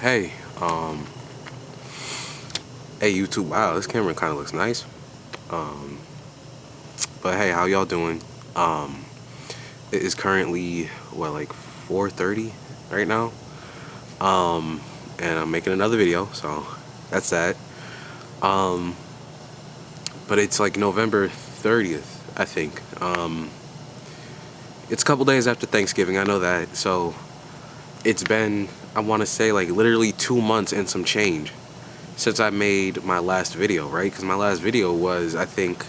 Hey, hey YouTube, wow, this camera kind of looks nice. Um, but hey, how y'all doing? Um, it is currently, what, like 4:30 right now? And I'm making another video, so that's that. Um, but it's like November 30th, I think. It's a couple days after Thanksgiving, I know that. So it's been, I want to say, like literally 2 months and some change since I made my last video, right? Because my last video was, I think,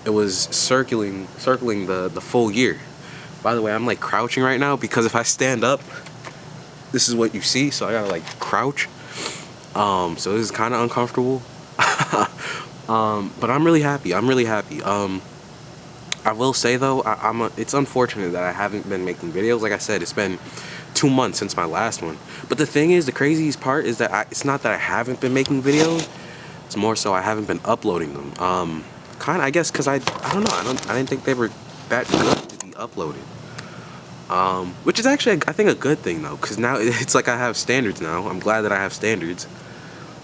it was circling the full year. By the way, I'm like crouching right now because if I stand up, this is what you see. So I gotta like crouch. So this is kind of uncomfortable. But I'm really happy. I'm really happy. I will say though, it's unfortunate that I haven't been making videos. Like I said, it's been 2 months since my last one. But the thing is, the craziest part is that it's not that I haven't been making videos. It's more so I haven't been uploading them. Kind of, I guess, cause I don't know. I didn't think they were that good to be uploaded. Which is actually, I think, a good thing though, cause now it's like I have standards now. I'm glad that I have standards.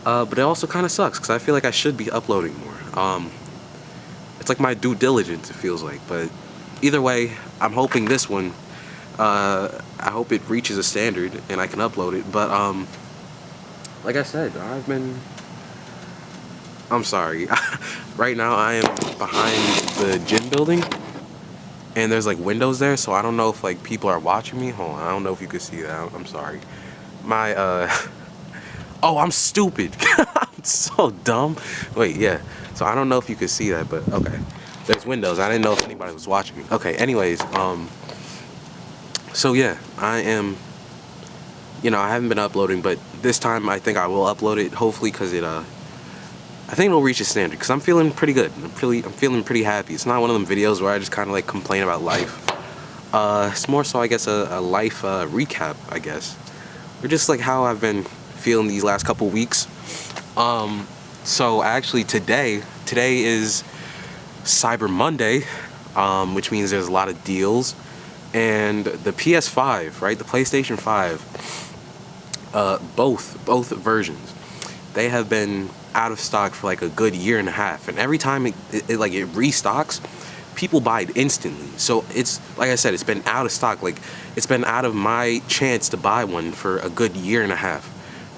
But it also kind of sucks, cause I feel like I should be uploading more. It's like my due diligence, it feels like. But either way, I'm hoping this one, I hope it reaches a standard and I can upload it. But like I said, I'm sorry. Right now I am behind the gym building and there's like windows there, so I don't know if like people are watching me. Hold on, I don't know if you can see that. I'm sorry. My oh, I'm stupid. I'm so dumb. Wait, yeah. So I don't know if you could see that, but okay. There's windows. I didn't know if anybody was watching me. Okay, anyways, so yeah, I am, I haven't been uploading, but this time I think I will upload it, hopefully, because I think it'll reach a standard, because I'm feeling pretty good. I'm feeling pretty happy. It's not one of them videos where I just kind of like complain about life. It's more so, I guess, a life recap, I guess. Or just like how I've been feeling these last couple weeks. So actually today is Cyber Monday, which means there's a lot of deals. And the PS5, right, the PlayStation 5, both versions, they have been out of stock for like a good year and a half. And every time it restocks, people buy it instantly. So it's, like I said, it's been out of stock. Like, it's been out of my chance to buy one for a good year and a half,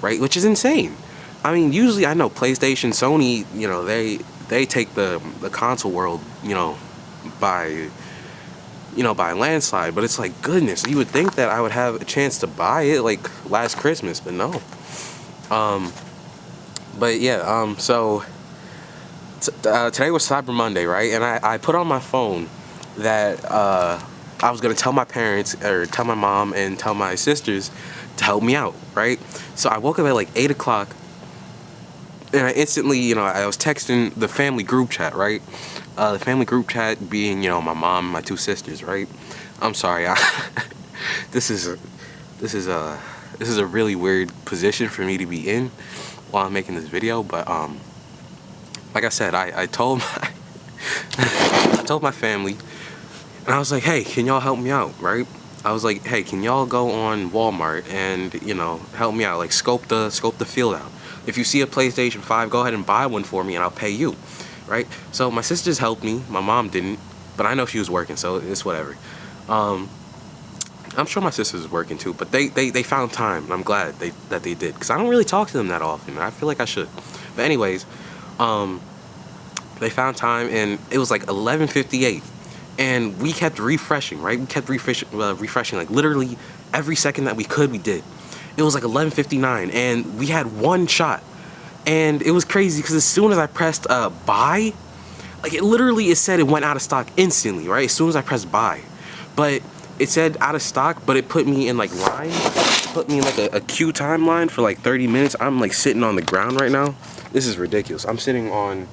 right? Which is insane. I mean, usually I know PlayStation, Sony, they take the console world, by by a landslide. But it's like, goodness, you would think that I would have a chance to buy it like last Christmas, but no. But yeah, so today was Cyber Monday, right? And I put on my phone that I was gonna tell my parents, or tell my mom and tell my sisters to help me out, right? So I woke up at like 8 o'clock, and I instantly, I was texting the family group chat, right? The family group chat being, my mom, my two sisters, right? I'm sorry, this is a really weird position for me to be in while I'm making this video, but like I said, I told my family, and I was like, hey, can y'all help me out, right? I was like, hey, can y'all go on Walmart and help me out, like scope the field out. If you see a PlayStation 5, go ahead and buy one for me, and I'll pay you, right? So my sisters helped me. My mom didn't, but I know she was working, so it's whatever. I'm sure my sisters was working too, but they found time, and I'm glad that they did, because I don't really talk to them that often. I feel like I should. But anyways, they found time, and it was like 11:58, and we kept refreshing, right? We kept refreshing, like literally every second that we could, we did. It was like 11:59, and we had one shot, and it was crazy because as soon as I pressed buy, like it said it went out of stock instantly, right? As soon as I pressed buy, but it said out of stock, but it put me in like line, put me in like a queue timeline for like 30 minutes. I'm like sitting on the ground right now. This is ridiculous. I'm sitting on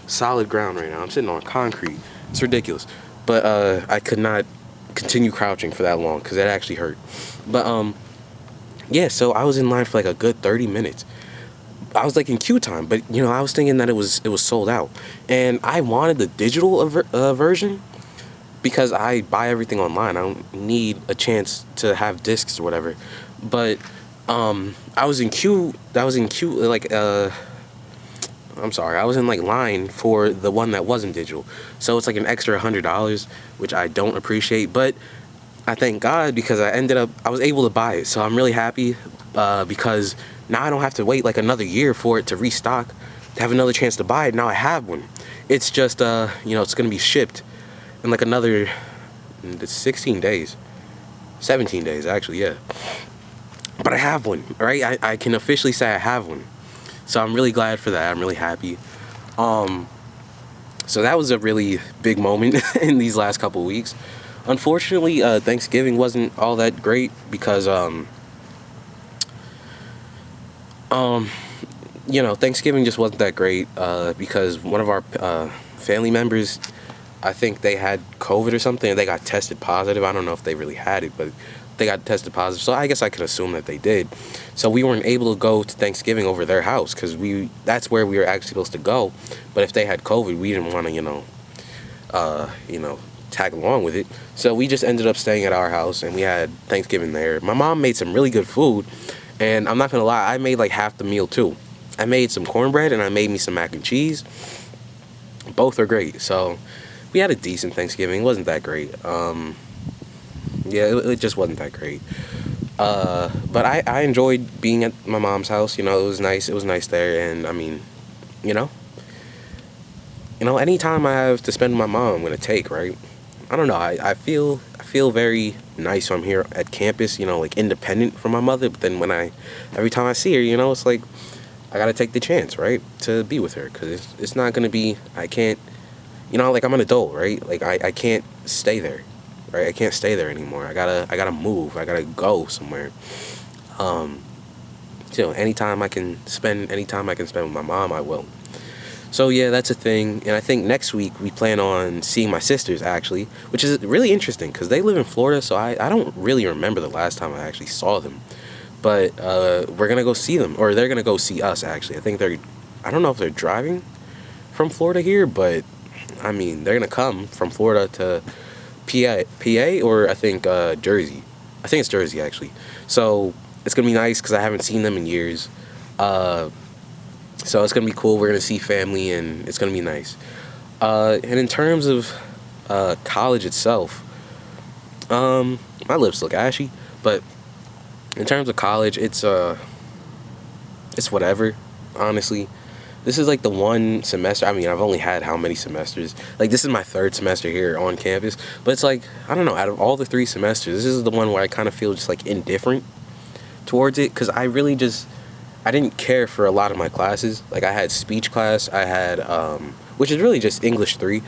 solid ground right now. I'm sitting on concrete. It's ridiculous. But I could not continue crouching for that long because that actually hurt. But yeah, so I was in line for like a good 30 minutes. I was like in queue time, but I was thinking that it was sold out, and I wanted the digital version because I buy everything online. I don't need a chance to have discs or whatever. But I was in queue. I was in queue like I'm sorry. I was in like line for the one that wasn't digital. So it's like an extra $100, which I don't appreciate. But I thank God because I was able to buy it. So I'm really happy because now I don't have to wait like another year for it to restock, to have another chance to buy it. Now I have one. It's just it's gonna be shipped in like another 16 days, 17 days actually. Yeah. But I have one, right? I can officially say I have one. So I'm really glad for that. I'm really happy. So that was a really big moment in these last couple of weeks. Unfortunately, Thanksgiving wasn't all that great because Thanksgiving just wasn't that great because one of our family members, I think they had COVID or something, and they got tested positive. I don't know if they really had it, but they got tested positive. So I guess I could assume that they did. So we weren't able to go to Thanksgiving over their house because that's where we were actually supposed to go. But if they had COVID, we didn't want to, tag along with it. So we just ended up staying at our house and we had Thanksgiving there. My mom made some really good food, and I'm not gonna lie, I made like half the meal too. I made some cornbread and I made me some mac and cheese. Both are great. So we had a decent Thanksgiving. It wasn't that great. It just wasn't that great. But I enjoyed being at my mom's house. It was nice. It was nice there. And I mean, you know, anytime I have to spend with my mom, I'm gonna take, right? I don't know. I feel very nice when I'm here at campus. Like independent from my mother. But then every time I see her, it's like I gotta take the chance, right, to be with her, because it's not gonna be. I can't. Like I'm an adult, right? Like I can't stay there. Right? I can't stay there anymore. I gotta move. I gotta go somewhere. Anytime I can spend with my mom, I will. So yeah, that's a thing. And I think next week we plan on seeing my sisters actually, which is really interesting because they live in Florida. So I don't really remember the last time I actually saw them. But we're gonna go see them, or they're gonna go see us actually. I don't know if they're driving from Florida here, but I mean they're gonna come from Florida to PA, or I think Jersey. I think it's Jersey actually. So it's gonna be nice because I haven't seen them in years. So it's gonna be cool. We're gonna see family, and it's gonna be nice. And in terms of college itself, my lips look ashy, but in terms of college, it's whatever. Honestly, this is like the one semester. I mean, I've only had how many semesters? Like, this is my third semester here on campus. But it's like, I don't know, out of all the 3 semesters, this is the one where I kind of feel just like indifferent towards it. Because I didn't care for a lot of my classes. Like, I had speech class. I had, which is really just English 3.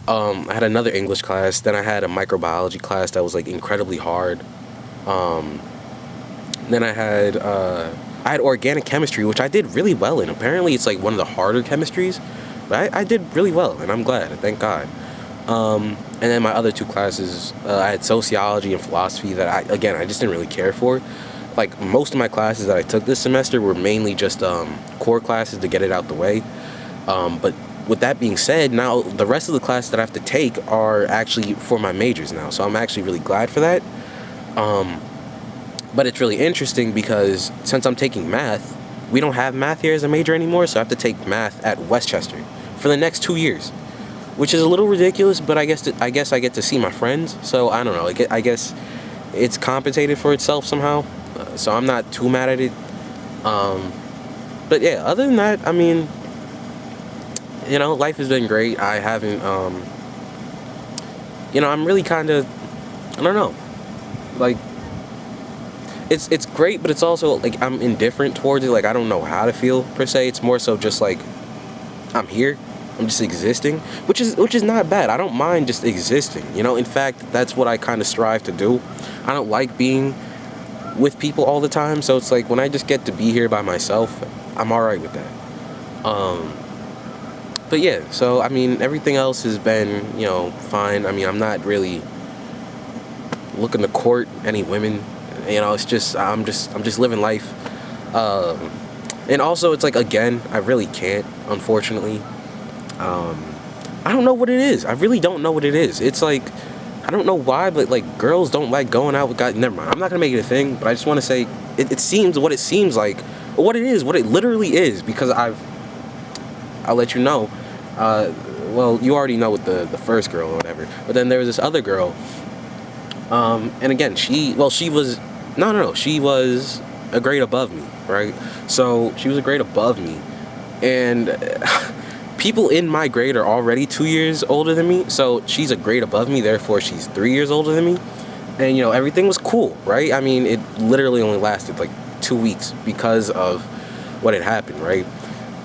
I had another English class. Then I had a microbiology class that was like incredibly hard. Then I had organic chemistry, which I did really well in. Apparently, it's like one of the harder chemistries, but I did really well, and I'm glad. Thank God. And then my other 2 classes, I had sociology and philosophy that I just didn't really care for. Like, most of my classes that I took this semester were mainly just core classes to get it out the way. But with that being said, now the rest of the classes that I have to take are actually for my majors now, so I'm actually really glad for that. But it's really interesting because since I'm taking math, we don't have math here as a major anymore, so I have to take math at Westchester for the next 2 years, which is a little ridiculous, but I guess I get to see my friends, so I don't know. I guess it's compensated for itself somehow, so I'm not too mad at it. But yeah, other than that, I mean, life has been great. I haven't, I'm really kind of, I don't know, like, it's great, but it's also like I'm indifferent towards it. Like, I don't know how to feel per se. It's more so just like I'm here. I'm just existing, which is not bad. I don't mind just existing. In fact, that's what I kind of strive to do. I don't like being with people all the time, so it's like when I just get to be here by myself, I'm all right with that. But yeah, so I mean, everything else has been, fine. I mean, I'm not really looking to court any women. It's just I'm just living life. And also, it's like, again, I really can't, unfortunately. I don't know what it is. I really don't know what it is. It's like, I don't know why, but like girls don't like going out with guys. Never mind. I'm not gonna make it a thing, but I just want to say it seems what it seems like, or what it is, what it literally is, because I'll let you know. Well, you already know with the first girl or whatever, but then there was this other girl, and again, she was, no, she was a grade above me, right? So she was a grade above me, and people in my grade are already 2 years older than me, so she's a grade above me, therefore she's 3 years older than me. And you know, everything was cool, right? I mean, it literally only lasted like 2 weeks because of what had happened, right?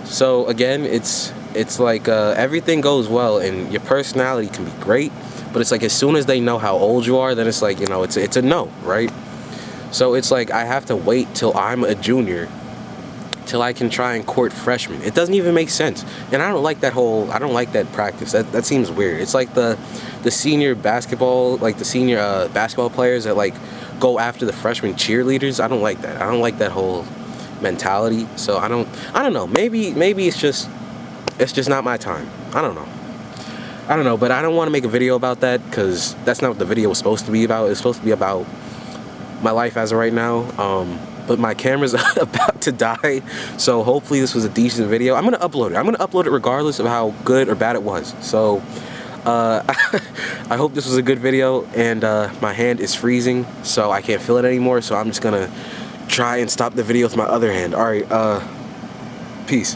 So again, it's like everything goes well and your personality can be great, but it's like as soon as they know how old you are, then it's like, you know, it's a no, right? So it's like I have to wait till I'm a junior till I can try and court freshmen. It doesn't even make sense. And I don't like that practice. That seems weird. It's like the senior basketball, like the senior basketball players that like go after the freshman cheerleaders. I don't like that. I don't like that whole mentality. So I don't know. Maybe it's just not my time. I don't know, but I don't want to make a video about that because that's not what the video was supposed to be about. It's supposed to be about my life as of right now. But my camera's about to die, so hopefully this was a decent video. I'm gonna upload it regardless of how good or bad it was. So I hope this was a good video, and my hand is freezing, so I can't feel it anymore, so I'm just gonna try and stop the video with my other hand. Alright, peace.